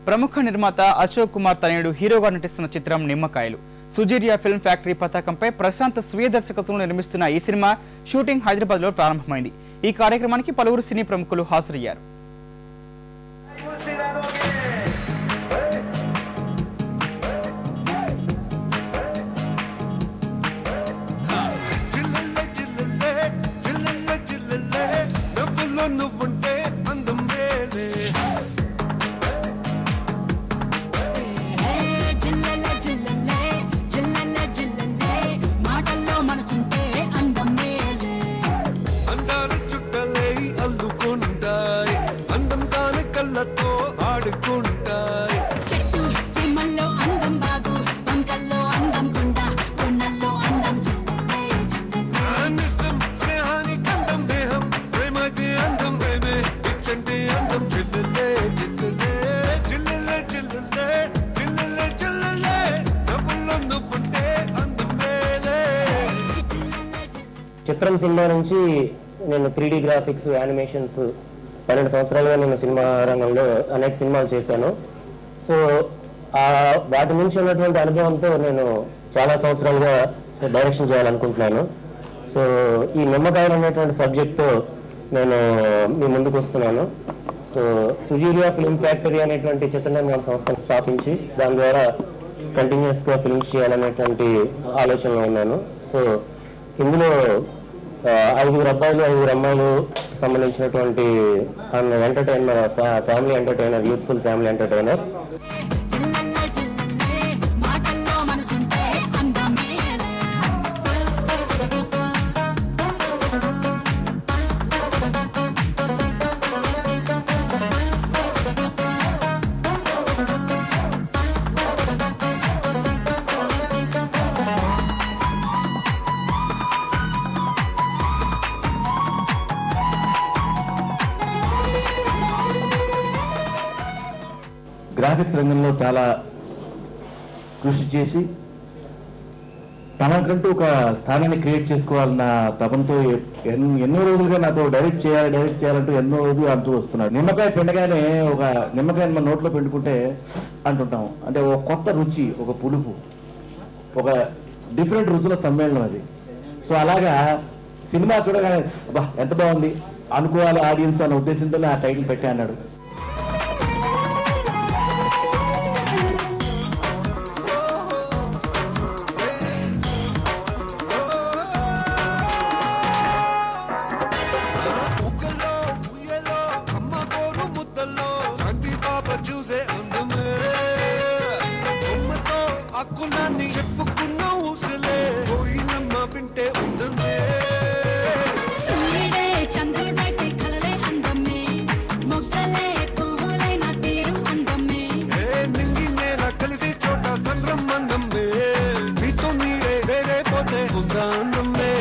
ప్రముఖ నిర్మాత అశోక్ కుమార్ తనయుడు హీరోగా నటిస్తున్న చిత్రం నిమ్మకాయలు. సుజీరియా ఫిల్మ్ ఫ్యాక్టరీ పతాకంపై ప్రశాంత్ స్వీయ దర్శకత్వంలో నిర్మిస్తున్న ఈ సినిమా షూటింగ్ హైదరాబాద్ లో ప్రారంభమైంది. ఈ కార్యక్రమానికి పలువురు సినీ ప్రముఖులు హాజరయ్యారు. చిత్రం సినిమా నుంచి నేను 3D గ్రాఫిక్స్, యానిమేషన్స్ 12 సంవత్సరాలుగా నేను సినిమా రంగంలో అనేక సినిమాలు చేశాను. సో వాటి నుంచి ఉన్నటువంటి అనుభవంతో నేను చాలా సంవత్సరాలుగా డైరెక్షన్ చేయాలనుకుంటున్నాను. సో ఈ నిమ్మకాయలు అనేటువంటి సబ్జెక్ట్తో నేను మీ ముందుకు వస్తున్నాను. సో సుజీరియా ఫిల్మ్ ఫ్యాక్టరీ అనేటువంటి చిత్ర నిర్మాణ సంస్థను స్థాపించి దాని ద్వారా కంటిన్యూస్గా ఫిల్మ్స్ చేయాలనేటువంటి ఆలోచనలో ఉన్నాను. సో ఇందులో 5 అబ్బాయిలు 5 అమ్మాయిలు సంబంధించినటువంటి entertainer, family entertainer, youthful family entertainer. Graphics రంగంలో చాలా కృషి చేసి తనకంటూ ఒక స్థానాన్ని క్రియేట్ చేసుకోవాలన్న తపంతో ఎన్నో రోజులుగా నాతో డైరెక్ట్ చేయాలంటూ ఎన్నో రోజులు అంటూ వస్తున్నాడు. నిమ్మకాయ పిండగానే ఒక నిమ్మకాయని మన నోట్లో పిండుకుంటే అంటుంటాం. అంటే ఒక కొత్త రుచి, ఒక పులుపు, ఒక డిఫరెంట్ రుచుల సమ్మేళనం అది. సో అలాగా సినిమా చూడగానే అబ్బా ఎంత బాగుంది అనుకోవాలి ఆడియన్స్ అన్న ఉద్దేశంతో ఆ టైటిల్ పెట్టా అన్నాడు. చెప్పుకున్న ఊసలే పోయినమ్మ వింటే ఉందమే సూర్యుడే చంద్రుడైతే కలలే అందమే మొగ్గలే పువ్వులైన తీరు అందమే నింగి నేల కలిసి చోట సంద్రం అందమే నీతో నీడే వేరే పోతే ఉందా అందమే